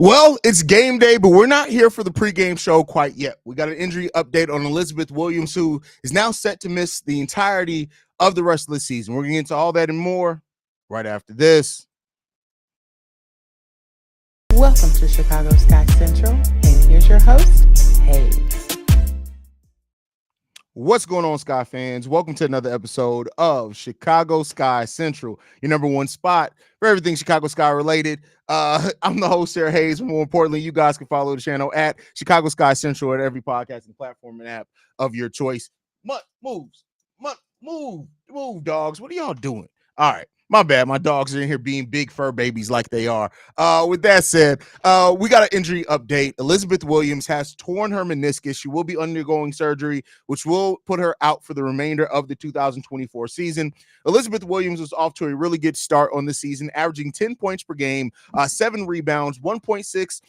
Well, it's game day, but we're not here for the pregame show quite yet. We got an injury update on Elizabeth Williams, who is now set to miss the entirety of the rest of the season. We're going to get into all that and more right after this. Welcome to Chicago Sky Central, and here's your host, Haize. What's going on, Sky fans? Welcome to another episode of Chicago Sky Central, your number one spot for everything Chicago Sky related. I'm the host here, Haize. More importantly, you guys can follow the channel at Chicago Sky Central at every podcasting platform and app of your choice. Move, dogs. What are y'all doing? All right. My bad. My dogs are in here being big fur babies like they are. With that said, we got an injury update. Elizabeth Williams has torn her meniscus. She will be undergoing surgery, which will put her out for the remainder of the 2024 season. Elizabeth Williams was off to a really good start on the season, averaging 10 points per game, 7 rebounds, 1.6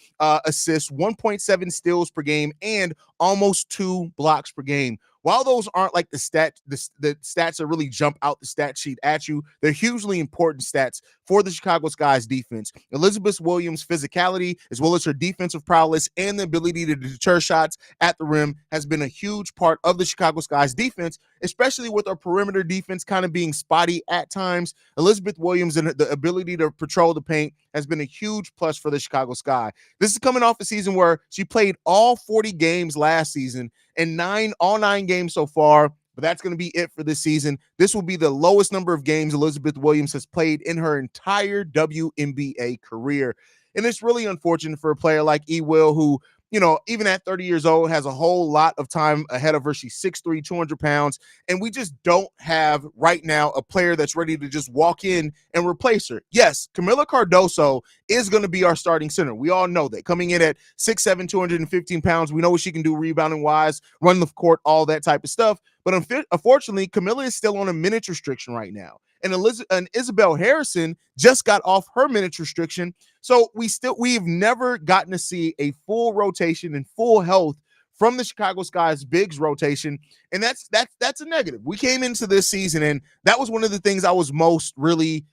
assists, 1.7 steals per game, and almost 2 blocks per game. While those aren't like the stats that really jump out the stat sheet at you, they're hugely important stats for the Chicago Sky's defense. Elizabeth Williams' physicality, as well as her defensive prowess and the ability to deter shots at the rim, has been a huge part of the Chicago Sky's defense, especially with our perimeter defense kind of being spotty at times. Elizabeth Williams and the ability to patrol the paint has been a huge plus for the Chicago Sky. This is coming off a season where she played all 40 games last season and all nine games so far, but that's going to be it for this season. This will be the lowest number of games Elizabeth Williams has played in her entire WNBA career. And it's really unfortunate for a player like Will, who, even at 30 years old, has a whole lot of time ahead of her. She's 6'3", 200 pounds, and we just don't have right now a player that's ready to just walk in and replace her. Yes, Camila Cardoso is going to be our starting center. We all know that. Coming in at 6'7", 215 pounds, we know what she can do rebounding-wise, run the court, all that type of stuff. But unfortunately, Camila is still on a minutes restriction right now. And Isabel Harrison just got off her minutes restriction. So we've never gotten to see a full rotation and full health from the Chicago Sky's bigs rotation. And that's a negative. We came into this season, and that was one of the things I was most really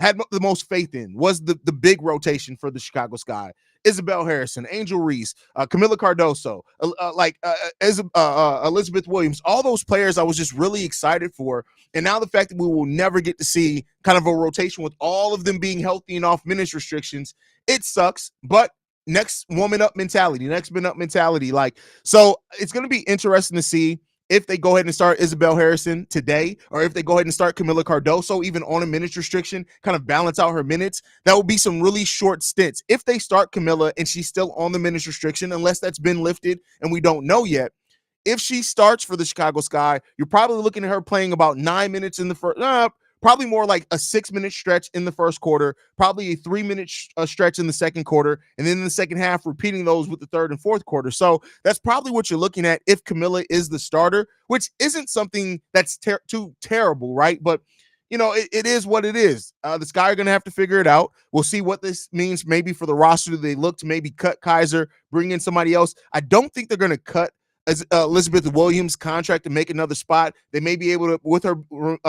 had the most faith in, was the big rotation for the Chicago Sky. Isabel Harrison, Angel Reese, Camila Cardoso, Elizabeth Williams, all those players I was just really excited for. And now the fact that we will never get to see kind of a rotation with all of them being healthy and off minutes restrictions, it sucks. But next woman up mentality. So it's going to be interesting to see if they go ahead and start Isabel Harrison today, or if they go ahead and start Camila Cardoso, even on a minutes restriction, kind of balance out her minutes. That will be some really short stints. If they start Camila and she's still on the minutes restriction, unless that's been lifted and we don't know yet, if she starts for the Chicago Sky, you're probably looking at her playing about 9 minutes in the first, probably more like a 6-minute stretch in the first quarter, probably a 3-minute stretch in the second quarter, and then in the second half, repeating those with the third and fourth quarter. So that's probably what you're looking at if Camila is the starter, which isn't something that's too terrible, right? But it is what it is. The Sky are going to have to figure it out. We'll see what this means maybe for the roster. Do they look to maybe cut Haize, bring in somebody else? I don't think they're going to cut Elizabeth Williams' contract to make another spot. They may be able to, with her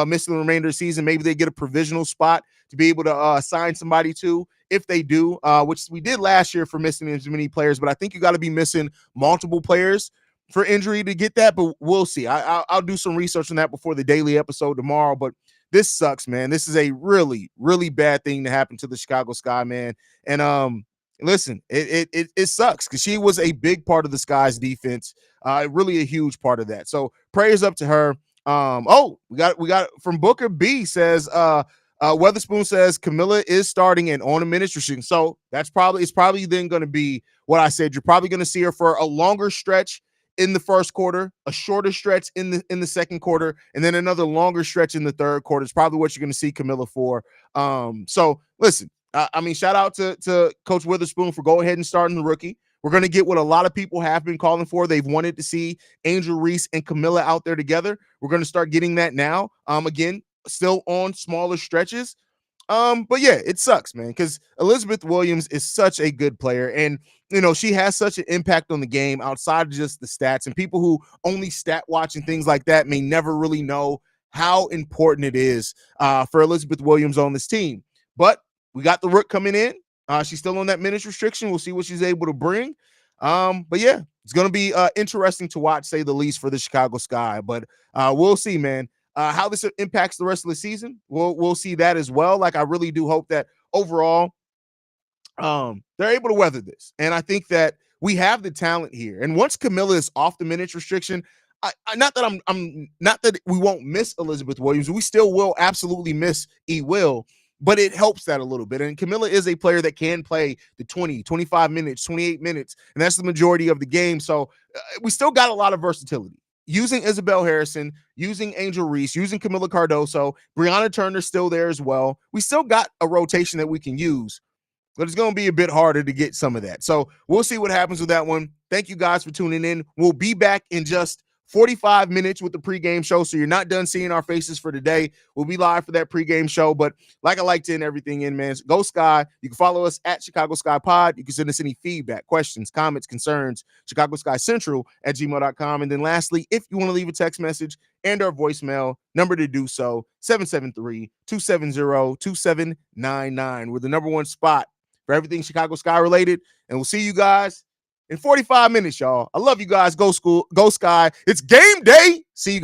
missing the remainder of the season, maybe they get a provisional spot to be able to sign somebody to. If they do, which we did last year for missing as many players, but I think you got to be missing multiple players for injury to get that. But we'll see. I'll do some research on that before the daily episode tomorrow. But this sucks, man. This is a really, really bad thing to happen to the Chicago Sky, man. And listen, it sucks because she was a big part of the Sky's defense, really a huge part of that. So prayers up to her. We got from Booker B says Weatherspoon says Camila is starting and on a minutes restriction. So it's probably then going to be what I said. You're probably going to see her for a longer stretch in the first quarter, a shorter stretch in the second quarter, and then another longer stretch in the third quarter. It's probably what you're going to see Camila for. So listen. Shout out to Coach Witherspoon for going ahead and starting the rookie. We're going to get what a lot of people have been calling for. They've wanted to see Angel Reese and Camila out there together. We're going to start getting that now. Again, still on smaller stretches. But yeah, it sucks, man, because Elizabeth Williams is such a good player. And, she has such an impact on the game outside of just the stats. And people who only stat watch and things like that may never really know how important it is for Elizabeth Williams on this team. But we got the rook coming in. She's still on that minutes restriction. We'll see what she's able to bring. But yeah, it's going to be interesting to watch, say the least, for the Chicago Sky. But we'll see, man. How this impacts the rest of the season, we'll see that as well. Like, I really do hope that overall, they're able to weather this. And I think that we have the talent here. And once Camilla is off the minutes restriction, not that I'm not that we won't miss Elizabeth Williams. We still will absolutely miss Will, but it helps that a little bit. And Camilla is a player that can play the 20, 25 minutes, 28 minutes, and that's the majority of the game. So we still got a lot of versatility. Using Isabel Harrison, using Angel Reese, using Camilla Cardoso, Brianna Turner's still there as well. We still got a rotation that we can use, but it's going to be a bit harder to get some of that. So we'll see what happens with that one. Thank you guys for tuning in. We'll be back in just 45 minutes with the pregame show. So you're not done seeing our faces for today. We'll be live for that pregame show. But like I like to end everything in, man, go Sky. You can follow us at Chicago Sky Pod. You can send us any feedback, questions, comments, concerns, Chicago Sky Central at gmail.com. And then lastly, if you want to leave a text message and our voicemail, number to do so, 773-270-2799. We're the number one spot for everything Chicago Sky related. And we'll see you guys in 45 minutes, y'all. I love you guys. Go School, go Sky. It's game day. See you guys.